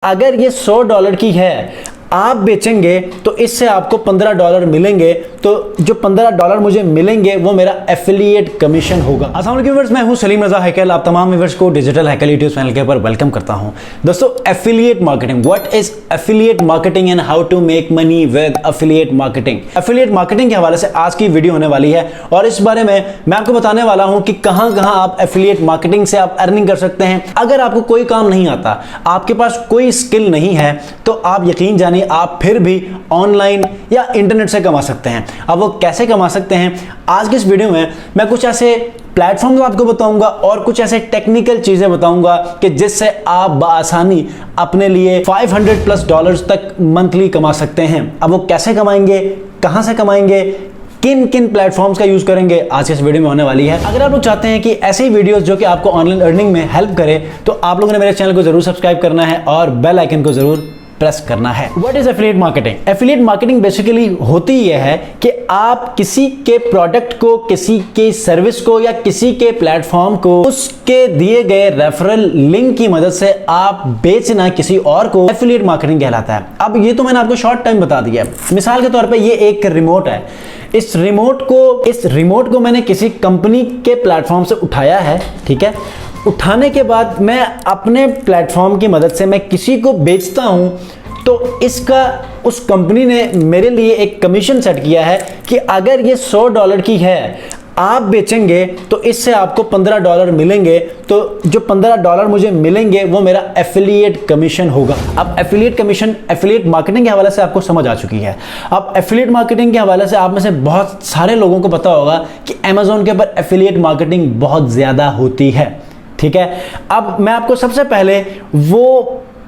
अगर ये $100 की है, आप बेचेंगे तो इससे आपको $15 मिलेंगे। तो जो $15 मुझे मिलेंगे वो मेरा एफिलिएट कमीशन होगा। अस्सलाम वालेकुम व्यूअर्स, मैं हूं सलीम रजा हैकल। आप तमाम व्यूअर्स को डिजिटल हैकल यूट्यूब चैनल के ऊपर वेलकम करता हूं। दोस्तों, affiliate marketing, what is affiliate marketing and how to make money with affiliate marketing. Affiliate marketing के हवाले से आज की वीडियो होने वाली है और इस बारे में मैं आपको बताने वाला हूं कि कहां कहां आप एफिलिएट मार्केटिंग से आप अर्निंग कर सकते हैं। अगर आपको कोई काम नहीं आता, आपके पास कोई स्किल नहीं है, तो आप यकीन जानिए आप फिर भी ऑनलाइन या इंटरनेट से कमा सकते हैं। अब वो कैसे कमा सकते हैं, आज की इस वीडियो में मैं कुछ ऐसे प्लेटफॉर्म आपको बताऊंगा और कुछ ऐसे टेक्निकल चीजें बताऊंगा कि जिससे आप बआसानी अपने लिए $500+ तक मंथली कमा सकते हैं। अब वो कैसे कमाएंगे, कहां से कमाएंगे, किन किन प्लेटफॉर्म्स का यूज करेंगे, आज इस वीडियो में होने वाली है। अगर आप लोग चाहते हैं कि ऐसी वीडियोस जो कि आपको ऑनलाइन अर्निंग में हेल्प करे, तो आप लोगों ने मेरे चैनल को जरूर सब्सक्राइब करना है और बेल आइकन को जरूर प्रेस करना है। What is affiliate marketing? Affiliate marketing basically होती यह है कि आप किसी के प्रोडक्ट को, किसी के सर्विस को या किसी के प्लेटफॉर्म को उसके दिए गए रेफरल लिंक की मदद से आप बेचना किसी और को, एफिलिएट मार्केटिंग कहलाता है। अब ये तो मैंने आपको शॉर्ट टाइम बता दिया। मिसाल के तौर पे ये एक रिमोट है। इस रिमोट को मैंने किसी कंपनी के प्लेटफॉर्म से उठाया है, ठीक है। उठाने के बाद मैं अपने प्लेटफॉर्म की मदद से मैं किसी को बेचता हूं, तो इसका उस कंपनी ने मेरे लिए एक कमीशन सेट किया है कि अगर ये $100 की है, आप बेचेंगे तो इससे आपको $15 मिलेंगे। तो जो $15 मुझे मिलेंगे वो मेरा एफिलिएट कमीशन होगा। अब एफिलिएट कमीशन, एफिलिएट मार्केटिंग के हवाले से आपको समझ आ चुकी है। अब एफिलिएट मार्केटिंग के हवाले से आप में से बहुत सारे लोगों को पता होगा कि अमेज़न के ऊपर एफिलिएट मार्केटिंग बहुत ज़्यादा होती है, ठीक है। अब मैं आपको सबसे पहले वो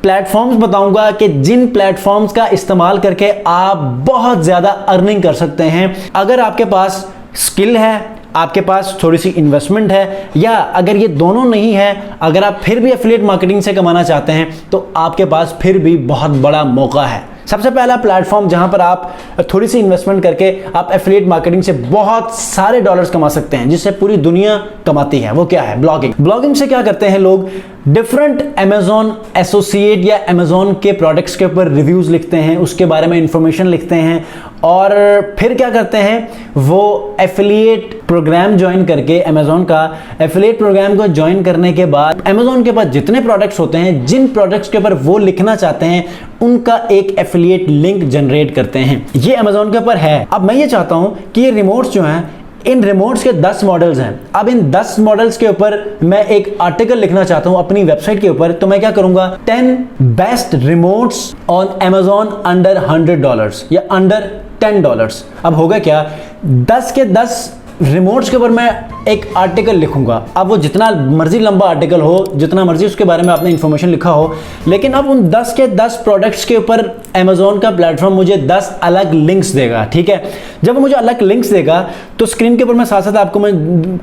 प्लेटफॉर्म्स बताऊंगा कि जिन प्लेटफॉर्म्स का इस्तेमाल करके आप बहुत ज़्यादा अर्निंग कर सकते हैं। अगर आपके पास स्किल है, आपके पास थोड़ी सी इन्वेस्टमेंट है, या अगर ये दोनों नहीं है, अगर आप फिर भी एफिलिएट मार्केटिंग से कमाना चाहते हैं, तो आपके पास फिर भी बहुत बड़ा मौका है। सबसे पहला प्लेटफॉर्म जहां पर आप थोड़ी सी इन्वेस्टमेंट करके आप एफिलिएट मार्केटिंग से बहुत सारे डॉलर्स कमा सकते हैं, जिससे पूरी दुनिया कमाती है, वो क्या है? ब्लॉगिंग। ब्लॉगिंग से क्या करते हैं लोग? डिफरेंट अमेज़न एसोसिएट या अमेज़न के प्रोडक्ट्स के ऊपर रिव्यूज लिखते हैं, उसके बारे में इंफॉर्मेशन लिखते हैं और फिर क्या करते हैं, वो एफिलिएट प्रोग्राम ज्वाइन करके, अमेज़न का एफिलिएट प्रोग्राम को ज्वाइन करने के बाद अमेज़न के पास जितने प्रोडक्ट्स होते हैं, जिन प्रोडक्ट्स के ऊपर वो लिखना चाहते हैं, उनका एक एफिलिएट लिंक जनरेट करते हैं। ये अमेज़न के ऊपर है। अब मैं ये चाहता हूं कि ये रिमोट्स जो हैं, इन रिमोट्स के 10 मॉडल्स हैं। अब इन 10 मॉडल्स के ऊपर मैं एक आर्टिकल लिखना चाहता हूं अपनी वेबसाइट के ऊपर, तो मैं क्या करूंगा? 10 best remotes on Amazon under $100 या अंडर $10। अब होगा क्या, 10 के 10 रिमोट्स के ऊपर मैं एक आर्टिकल लिखूंगा। अब वो जितना मर्जी लंबा आर्टिकल हो, जितना मर्जी उसके बारे में आपने इंफॉर्मेशन लिखा हो, लेकिन अब उन 10 के 10 प्रोडक्ट्स के ऊपर अमेज़न का प्लेटफॉर्म मुझे 10 अलग लिंक्स देगा, ठीक है। जब वो मुझे अलग लिंक्स देगा तो स्क्रीन के ऊपर मैं साथ साथ आपको मैं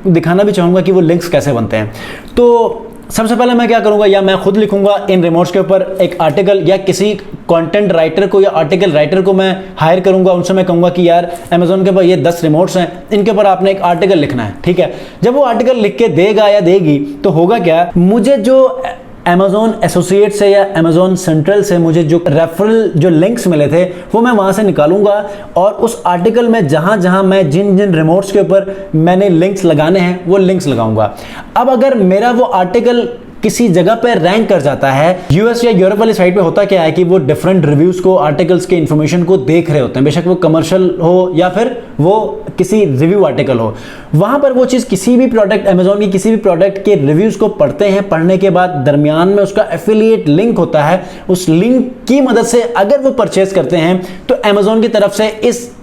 दिखाना भी चाहूंगा कि वो लिंक्स कैसे बनते हैं। तो सबसे पहले मैं क्या करूंगा, या मैं खुद लिखूंगा इन रिमोट्स के ऊपर एक आर्टिकल, या किसी कंटेंट राइटर को या आर्टिकल राइटर को मैं हायर करूंगा। उनसे मैं कहूंगा कि यार अमेज़न के ऊपर ये 10 रिमोट्स हैं, इनके ऊपर आपने एक आर्टिकल लिखना है, ठीक है। जब वो आर्टिकल लिख के देगा या देगी, तो होगा क्या, मुझे जो अमेज़न एसोसिएट से या अमेज़न सेंट्रल से मुझे जो रेफरल जो लिंक्स मिले थे, वो मैं वहां से निकालूंगा और उस आर्टिकल में जहां जहां मैं जिन जिन रिमोट्स के ऊपर मैंने लिंक्स लगाने हैं, वो लिंक्स लगाऊंगा। अब अगर मेरा वो आर्टिकल किसी जगह पे रैंक कर जाता है, यूएस या यूरोप वाली साइट पे होता क्या है कि वो डिफरेंट रिव्यूज को, आर्टिकल्स के इंफॉर्मेशन को देख रहे होते हैं, बेशक वो कमर्शियल हो या फिर वो किसी रिव्यू आर्टिकल हो। वहां पर वो चीज, किसी भी प्रोडक्ट, अमेज़न की किसी भी प्रोडक्ट के रिव्यूज को पढ़ते हैं, पढ़ने के बाद दरमियान में उसका एफिलिएट लिंक होता है। उस लिंक की मदद से अगर वो परचेज करते हैं, तो अमेज़न की तरफ से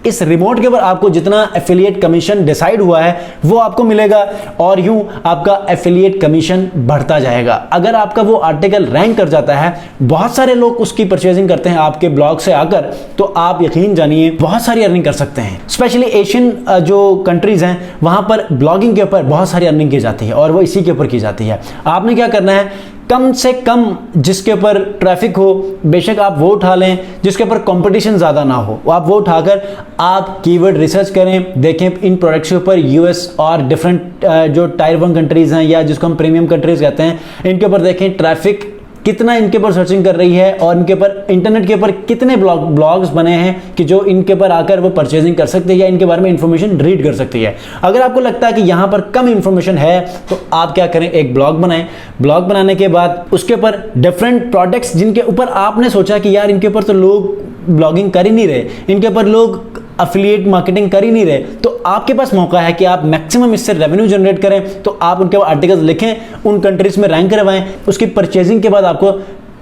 इस रिमोट के ऊपर आपको जितना एफिलिएट कमीशन डिसाइड हुआ है वो आपको मिलेगा और यूं आपका एफिलिएट कमीशन बढ़ता जाएगा। अगर आपका वो आर्टिकल रैंक कर जाता है, बहुत सारे लोग उसकी परचेजिंग करते हैं आपके ब्लॉग से आकर, तो आप यकीन जानिए बहुत सारी अर्निंग कर सकते हैं। स्पेशली एशियन जो कंट्रीज हैं, वहां पर ब्लॉगिंग के ऊपर बहुत सारी अर्निंग की जाती है और वो इसी के ऊपर की जाती है। आपने क्या करना है, कम से कम जिसके ऊपर ट्रैफिक हो, बेशक आप वो उठा लें जिसके ऊपर कंपटीशन ज़्यादा ना हो, आप वो उठाकर आप कीवर्ड रिसर्च करें, देखें इन प्रोडक्ट्स के ऊपर यूएस और डिफरेंट जो टायर 1 कंट्रीज़ हैं या जिसको हम प्रीमियम कंट्रीज़ कहते हैं, इनके ऊपर देखें ट्रैफिक कितना इनके ऊपर सर्चिंग कर रही है और इनके ऊपर इंटरनेट के ऊपर कितने ब्लॉग्स बने हैं कि जो इनके ऊपर आकर वो परचेजिंग कर सकते हैं या इनके बारे में इंफॉर्मेशन रीड कर सकती है। अगर आपको लगता है कि यहाँ पर कम इंफॉर्मेशन है तो आप क्या करें, एक ब्लॉग बनाएं। ब्लॉग बनाने के बाद उसके ऊपर डिफरेंट प्रोडक्ट्स जिनके ऊपर आपने सोचा कि यार इनके ऊपर तो लोग ब्लॉगिंग कर ही नहीं रहे, इनके ऊपर लोग अफिलिएट मार्केटिंग कर ही नहीं रहे, तो आपके पास मौका है कि आप मैक्सिमम इससे रेवेन्यू जनरेट करें। तो आप उनके आर्टिकल्स लिखें, उन कंट्रीज में रैंक करवाएं, उसकी परचेजिंग के बाद आपको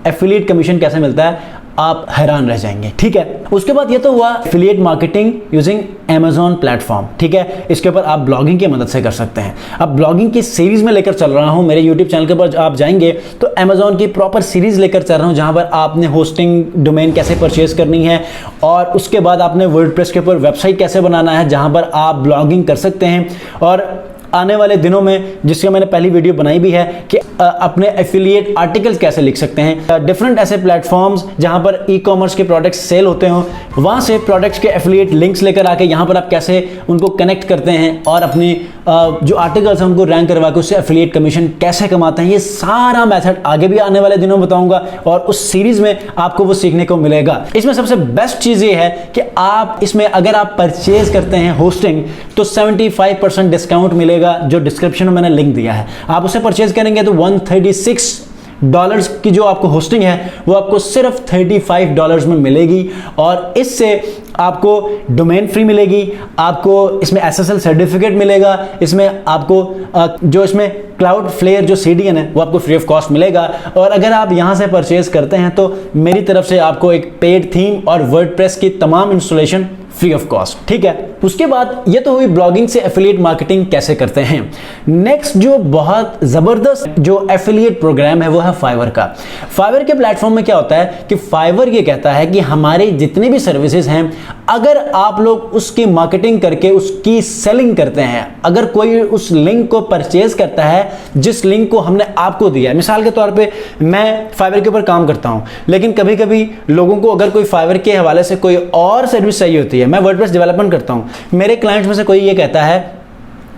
एफिलिएट कमीशन कैसे मिलता है आप हैरान रह जाएंगे। ठीक है, उसके बाद ये तो हुआ affiliate marketing using Amazon platform. ठीक है, इसके ऊपर आप ब्लॉगिंग की मदद से कर सकते हैं। अब ब्लॉगिंग की सीरीज में लेकर चल रहा हूं, मेरे यूट्यूब चैनल के ऊपर आप जाएंगे तो Amazon की प्रॉपर सीरीज लेकर चल रहा हूं जहां पर आपने होस्टिंग डोमेन कैसे परचेज करनी है और उसके बाद आपने वर्डप्रेस के ऊपर वेबसाइट कैसे बनाना है जहां पर आप ब्लॉगिंग कर सकते हैं। और आने वाले दिनों में, जिसका मैंने पहली वीडियो बनाई भी है, कि अपने एफिलिएट आर्टिकल्स कैसे लिख सकते हैं। डिफरेंट ऐसे प्लेटफॉर्म्स जहां पर ई कॉमर्स के प्रोडक्ट्स सेल होते हो, वहां से प्रोडक्ट्स के एफिलिएट लिंक्स लेकर आके यहां पर आप कैसे उनको कनेक्ट करते हैं और अपनी जो आर्टिकल्स हैं उनको रैंक करवा के उससे एफिलिएट कमीशन कैसे कमाते हैं, ये सारा मेथड आगे भी आने वाले दिनों में बताऊंगा और उस सीरीज में आपको वो सीखने को मिलेगा। इसमें सबसे बेस्ट चीज ये है कि आप इसमें अगर आप परचेज करते हैं होस्टिंग तो 75% डिस्काउंट मिलेगा, जो डिस्क्रिप्शन में मैंने लिंक दिया है। आप उसे परचेज करेंगे तो $136 की जो आपको होस्टिंग है वो आपको सिर्फ $35 में मिलेगी और इससे आपको डोमेन फ्री मिलेगी, आपको इसमें SSL सर्टिफिकेट मिलेगा, इसमें आपको जो इसमें क्लाउडफ्लेयर जो CDN है वो आपको फ्री ऑफ कॉस्ट मिलेगा। और अगर आप यहां से परचेज करते हैं तो मेरी तरफ से आपको एक पेड थीम और वर्डप्रेस की तमाम इंस्टॉलेशन फ्री ऑफ कॉस्ट। ठीक है, उसके बाद ये तो हुई ब्लॉगिंग से एफिलिएट मार्केटिंग कैसे करते हैं। नेक्स्ट जो बहुत जबरदस्त जो एफिलिएट प्रोग्राम है वो है फाइवर का। फाइवर के प्लेटफॉर्म में क्या होता है कि फाइवर ये कहता है कि हमारे जितने भी सर्विसेज हैं अगर आप लोग उसकी मार्केटिंग करके उसकी सेलिंग करते हैं, अगर कोई उस लिंक को परचेज करता है जिस लिंक को हमने आपको दिया है, मिसाल के तौर पे मैं फाइवर के ऊपर काम करता हूं लेकिन कभी कभी लोगों को अगर कोई फाइवर के हवाले से कोई और सर्विस चाहिए होती है, मैं वर्डप्रेस डेवलपमेंट करता हूं, मेरे क्लाइंट्स में से कोई ये कहता है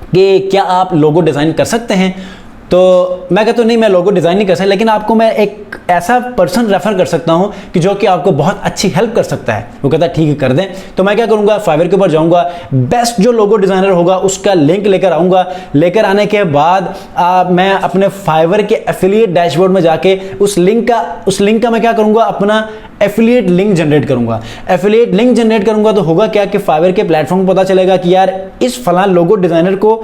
कि क्या आप लोगो डिजाइन कर सकते हैं, तो मैं कहता हूं नहीं मैं लोगो डिजाइन नहीं कर सकता, लेकिन आपको मैं एक ऐसा पर्सन रेफर कर सकता हूं कि जो कि आपको बहुत अच्छी हेल्प कर सकता है। वो कहता है ठीक है कर दें। तो मैं क्या करूंगा, फाइवर के ऊपर जाऊंगा, बेस्ट जो लोगो डिजाइनर होगा उसका लिंक लेकर आऊंगा। लेकर आने के बाद मैं अपने फाइवर के एफिलिएट डैशबोर्ड में जाके उस लिंक का मैं क्या करूंगा, अपना एफिलिएट लिंक जनरेट करूंगा। एफिलिएट लिंक जनरेट करूंगा तो होगा क्या कि फाइवर के प्लेटफॉर्म को पता चलेगा कि यार इस फलां लोगो डिजाइनर को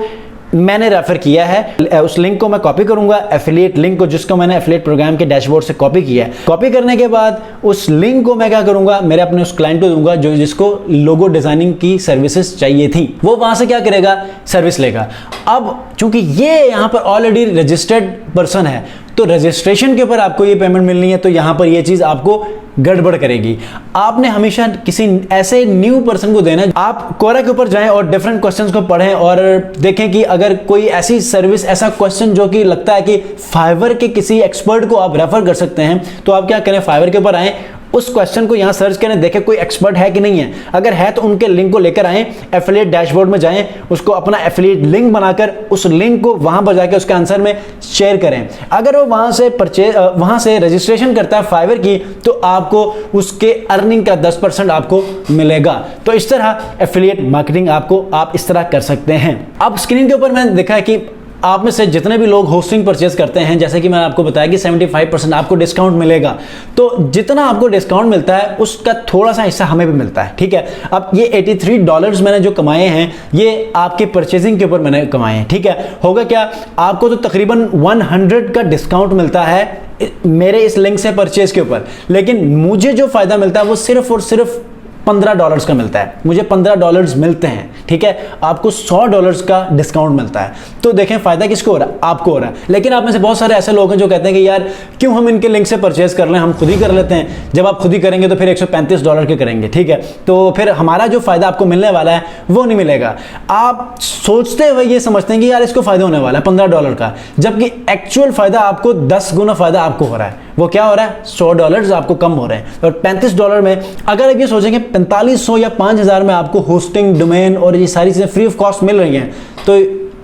मैंने रेफर किया है, उस लिंक को मैं कॉपी करूंगा, एफिलिएट लिंक को जिसको मैंने एफिलिएट प्रोग्राम के डैशबोर्ड से कॉपी किया है। कॉपी करने के बाद उस लिंक को मैं क्या करूंगा, मेरे अपने उस क्लाइंट को दूंगा जो जिसको लोगो डिजाइनिंग की सर्विसेज चाहिए थी, वो वहां से क्या करेगा, सर्विस लेगा। अब चूंकि ये यहां पर ऑलरेडी रजिस्टर्ड पर्सन है तो रजिस्ट्रेशन के ऊपर आपको ये पेमेंट मिलनी है, तो यहां पर ये चीज आपको गड़बड़ करेगी। आपने हमेशा किसी ऐसे न्यू पर्सन को देना है। आप कोरा के ऊपर जाएं और डिफरेंट क्वेश्चंस को पढ़ें और देखें कि अगर कोई ऐसी सर्विस, ऐसा क्वेश्चन जो कि लगता है कि फाइवर के किसी एक्सपर्ट को आप रेफर कर सकते हैं, तो आप क्या करें, फाइवर के ऊपर आएं, उस क्वेश्चन को यहां सर्च करें, देखें कोई एक्सपर्ट है कि नहीं है। अगर है तो उनके लिंक को लेकर आएं, एफिलिएट डैशबोर्ड में जाएं, उसको अपना एफिलिएट लिंक बनाकर उस लिंक को वहां पर जाकर उसके आंसर में शेयर करें। अगर वो वहां से रजिस्ट्रेशन करता है फाइवर की, तो आपको उसके अर्निंग का 10% आपको मिलेगा। तो इस तरह एफिलिएट मार्केटिंग आप इस तरह कर सकते हैं। अब स्क्रीन के ऊपर मैंने देखा है कि आप में से जितने भी लोग होस्टिंग परचेज करते हैं, जैसे कि मैंने आपको बताया कि 75% आपको डिस्काउंट मिलेगा, तो जितना आपको डिस्काउंट मिलता है उसका थोड़ा सा हिस्सा हमें भी मिलता है। ठीक है, अब ये $83 मैंने जो कमाए हैं ये आपके परचेजिंग के ऊपर मैंने कमाए हैं। ठीक है, होगा क्या, आपको तो तकरीबन 100 का डिस्काउंट मिलता है मेरे इस लिंक से परचेज के ऊपर, लेकिन मुझे जो फायदा मिलता है वो सिर्फ और सिर्फ $15 का मिलता है। मुझे $15 मिलते हैं। ठीक है, आपको $100 का डिस्काउंट मिलता है। तो देखें फायदा किसको हो रहा है, आपको हो रहा है। लेकिन आप में से बहुत सारे ऐसे लोग हैं जो कहते हैं कि यार क्यों हम इनके लिंक से परचेज कर लें, हम खुद ही कर लेते हैं। जब आप खुद ही करेंगे तो फिर $135 के करेंगे। ठीक है, तो फिर हमारा जो फायदा आपको मिलने वाला है वो नहीं मिलेगा। आप सोचते हुए ये समझते हैं कि यार इसको फायदा होने वाला है $15 का, जबकि एक्चुअल फायदा आपको 10 गुना फायदा आपको हो रहा है। वो क्या हो रहा है, $100 आपको कम हो रहे हैं। और $35 में अगर आप ये सोचेंगे 4500 या 5000 में आपको होस्टिंग, डोमेन और ये सारी चीजें फ्री ऑफ कॉस्ट मिल रही हैं, तो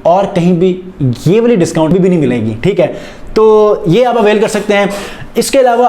और कहीं भी ये वाली डिस्काउंट भी नहीं मिलेगी। ठीक है, तो ये आप अवेल कर सकते हैं। इसके अलावा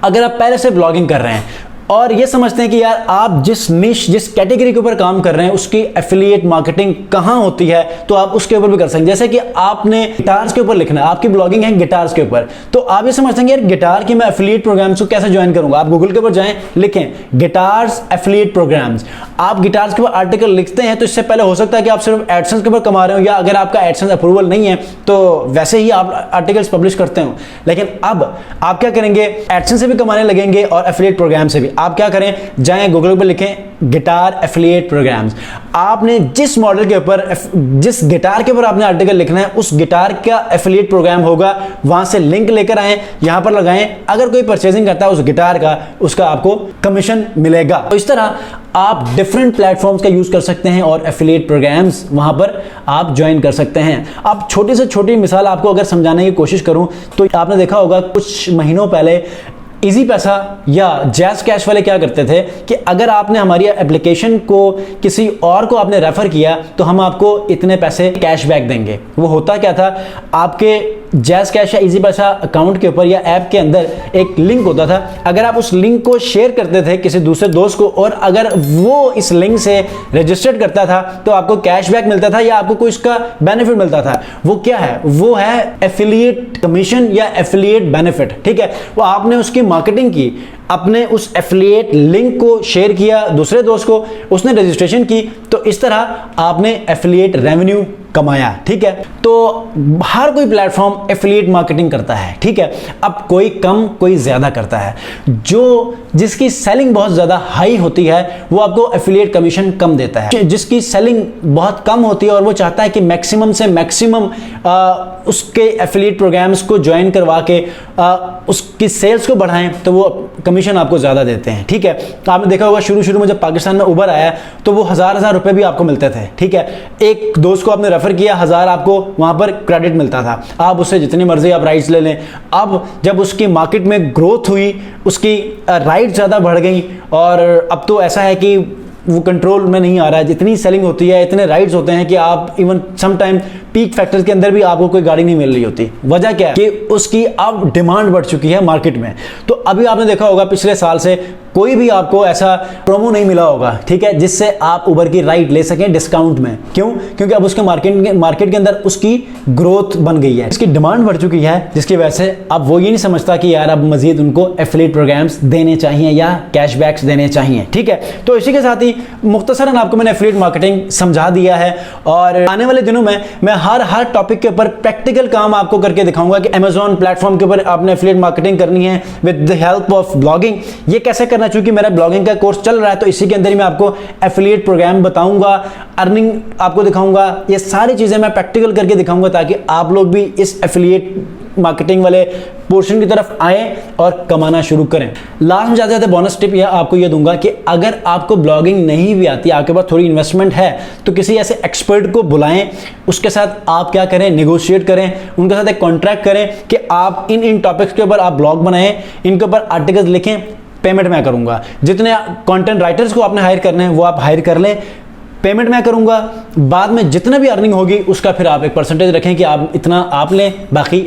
अगर आप पहले से ब्लॉगिंग कर रहे हैं और ये समझते हैं कि यार आप जिस निश, जिस कैटेगरी के ऊपर काम कर रहे हैं उसकी एफिलिएट मार्केटिंग कहाँ होती है, तो आप उसके ऊपर भी कर सकते हैं। जैसे कि आपने गिटार्स के ऊपर लिखना है, आपकी ब्लॉगिंग है गिटार्स के ऊपर, तो आप ये समझते हैं कि यार गिटार की मैं एफिलिएट प्रोग्राम्स को कैसे ज्वाइन करूंगा। आप गूगल के ऊपर जाएं, लिखें गिटार्स एफिलिएट प्रोग्राम्स, आप गिटार्स के ऊपर आर्टिकल लिखते हैं तो इससे पहले हो सकता है कि आप सिर्फ एडसेंस के ऊपर कमा रहे हो, या अगर आपका एडसेंस अप्रूवल नहीं है तो वैसे ही आप आर्टिकल्स पब्लिश करते हो। लेकिन अब आप क्या करेंगे, एडसेंस से भी कमाने लगेंगे और एफिलिएट प्रोग्राम से भी। आप क्या करें, जाएं गूगल पर लिखें गिटार एफिलिएट प्रोग्राम्स, आपने जिस मॉडल के ऊपर, जिस गिटार के ऊपर आपने आर्टिकल लिखना है उस गिटार का एफिलिएट प्रोग्राम होगा, वहां से लिंक लेकर आएं, यहां पर लगाएं, अगर कोई परचेजिंग करता है उस गिटार का, उसका आपको कमीशन मिलेगा। तो इस तरह आप डिफरेंट प्लेटफॉर्म्स का यूज कर सकते हैं और एफिलिएट प्रोग्राम्स वहां पर आप ज्वाइन कर सकते हैं। अब छोटी से छोटी मिसाल आपको अगर समझाने की कोशिश करूं तो आपने देखा होगा कुछ महीनों पहले इजी पैसा या जैज़ कैश वाले क्या करते थे कि अगर आपने हमारी एप्लीकेशन को किसी और को आपने रेफर किया तो हम आपको इतने पैसे कैशबैक देंगे। वो होता क्या था, आपके जैज़ कैश या इजी पैसा अकाउंट के ऊपर या ऐप के अंदर एक लिंक होता था, अगर आप उस लिंक को शेयर करते थे किसी दूसरे दोस्त को और अगर वो इस लिंक से रजिस्टर्ड करता था तो आपको कैशबैक मिलता था या आपको कोई इसका बेनिफिट मिलता था। वो क्या है, वो है एफिलिएट कमीशन या एफिलिएट बेनिफिट। ठीक है, वो आपने उसकी मार्केटिंग की, अपने उस एफिलिएट लिंक को शेयर किया दूसरे दोस्त को, उसने रजिस्ट्रेशन की, तो इस तरह आपने एफिलिएट रेवेन्यू कमाया। ठीक है, तो हर कोई प्लेटफॉर्म एफिलिएट मार्केटिंग करता है। ठीक है, अब कोई कम कोई ज्यादा करता है, जिसकी सेलिंग बहुत ज्यादा हाई होती है वो आपको एफिलिएट कमीशन कम देता है। जिसकी सेलिंग बहुत कम होती है और वो चाहता है कि मैक्सिमम से मैक्सिमम उसके एफिलिएट प्रोग्राम्स को ज्वाइन करवा के उसकी सेल्स को बढ़ाएं, तो वो कमीशन आपको ज्यादा देते हैं। ठीक है, तो आपने देखा होगा शुरू में जब पाकिस्तान में उबर आया तो वो हजार रुपए भी आपको मिलते थे। ठीक है, एक दोस्त को आपने रेफर किया, 1000 आपको वहां पर क्रेडिट मिलता था, आप उससे जितनी मर्जी आप राइट्स ले लें। अब जब उसकी मार्केट में ग्रोथ हुई, उसकी राइट ज्यादा बढ़ गई और अब तो ऐसा है कि वो कंट्रोल में नहीं आ रहा है, जितनी सेलिंग होती है, इतने राइड्स होते हैं कि आप even some time peak factors के अंदर भी आपको कोई गाड़ी नहीं मिल रही होती। वजह क्या है कि उसकी अब डिमांड बढ़ चुकी है मार्केट में। तो अभी आपने देखा होगा पिछले साल से कोई भी आपको ऐसा प्रोमो नहीं मिला होगा, ठीक है, जिससे आप उबर की राइड ले सकें डिस्काउंट में। क्यों? क्योंकि अब उसके मार्केट के अंदर उसकी ग्रोथ बन गई है, इसकी डिमांड बढ़ चुकी है, जिसकी वजह से अब वो ये नहीं समझता कि यार अब मजीद उनको एफिलिएट प्रोग्राम्स देने चाहिए या कैशबैक्स देने चाहिए। ठीक है, तो इसी के साथ ही मुख्तसरन आपको मैंने एफिलिएट मार्केटिंग समझा दिया है और आने वाले दिनों में मैं हर टॉपिक के ऊपर प्रैक्टिकल काम आपको करके दिखाऊंगा कि अमेज़न प्लेटफॉर्म के ऊपर आपने एफिलिएट मार्केटिंग करनी है with the help of blogging. ये कैसे करना, चूंकि मेरा ब्लॉगिंग का कोर्स चल रहा है तो इसी के अंदर ही मैं आपको एफिलिएट प्रोग्राम बताऊंगा, अर्निंग आपको दिखाऊंगा, ये सारी चीजें मैं प्रैक्टिकल करके दिखाऊंगा ताकि आप लोग भी इस एफिलिएट मार्केटिंग वाले पोर्शन की तरफ आए और कमाना शुरू करें। लास्ट में जाते जाते बोनस टिप यह आपको यह दूंगा कि अगर आपको ब्लॉगिंग नहीं भी आती, आपके पास थोड़ी इन्वेस्टमेंट है, तो किसी ऐसे एक्सपर्ट को बुलाएं, उसके साथ आप क्या करें, नेगोशिएट करें, उनके साथ एक कॉन्ट्रैक्ट करें कि आप इन टॉपिक्स के ऊपर आप ब्लॉग बनाएं, इनके ऊपर आर्टिकल्स लिखें, पेमेंट मैं करूंगा। जितने कंटेंट राइटर्स को आपने हायर करने हैं वो आप हायर कर लें, पेमेंट मैं करूंगा। बाद में जितना भी अर्निंग होगी उसका फिर आप एक परसेंटेज रखें कि आप इतना आप लें, बाकी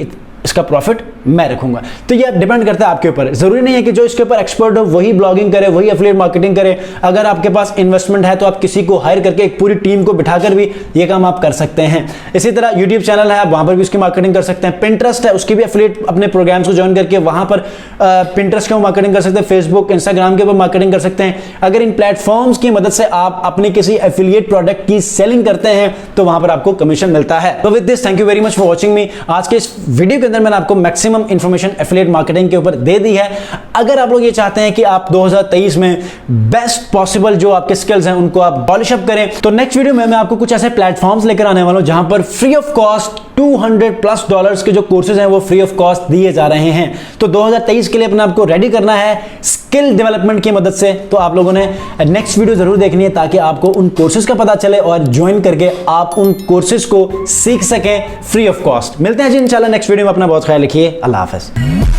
इसका प्रॉफिट मैं रखूंगा। तो ये डिपेंड करता है आपके ऊपर, जरूरी नहीं है कि जो इसके ऊपर एक्सपर्ट हो वही ब्लॉगिंग करे, वही एफिलिएट मार्केटिंग करे। अगर आपके पास इन्वेस्टमेंट है तो आप किसी को हायर करके एक पूरी टीम को बिठाकर भी ये काम आप कर सकते हैं। इसी तरह यूट्यूब चैनल है, आप वहां पर भी उसकी मार्केटिंग कर सकते हैं। पिंटरेस्ट है, उसकी भी एफिलिएट अपने प्रोग्राम्स को ज्वाइन करके वहां पर पिंटरेस्ट के मार्केटिंग कर सकते हैं, फेसबुक इंस्टाग्राम के ऊपर मार्केटिंग कर सकते हैं। अगर इन प्लेटफॉर्म्स की मदद से आप अपने किसी एफिलिएट प्रोडक्ट की सेलिंग करते हैं तो वहां पर आपको कमीशन मिलता है। तो with this thank you very much for watching मी। आज के इस वीडियो के अंदर मैंने आपको मैक्सिमम इंफॉर्मेशन एफिलिएट मार्केटिंग के ऊपर दे दी है। अगर आप लोग ये चाहते हैं कि आप 2023 में बेस्ट पॉसिबल जो आपके स्किल्स हैं उनको आप पॉलिश अप करें, तो नेक्स्ट वीडियो में मैं आपको कुछ ऐसे प्लेटफॉर्म्स लेकर आने वाला हूं जहां पर फ्री ऑफ कॉस्ट $200+ के जो कोर्सेज हैं वो फ्री ऑफ कॉस्ट दिए जा रहे हैं। तो 2023 के लिए अपने आपको रेडी करना है स्किल डेवलपमेंट की मदद से, तो आप लोगों ने नेक्स्ट वीडियो जरूर देखनी है ताकि आपको उन कोर्सेज का पता चले और ज्वाइन करके आप उन कोर्सेज को सीख सकें फ्री ऑफ कॉस्ट। मिलते हैं जी इंशाल्लाह नेक्स्ट वीडियो में। अपना बहुत ख्याल रखिए, अल्लाह हाफिज।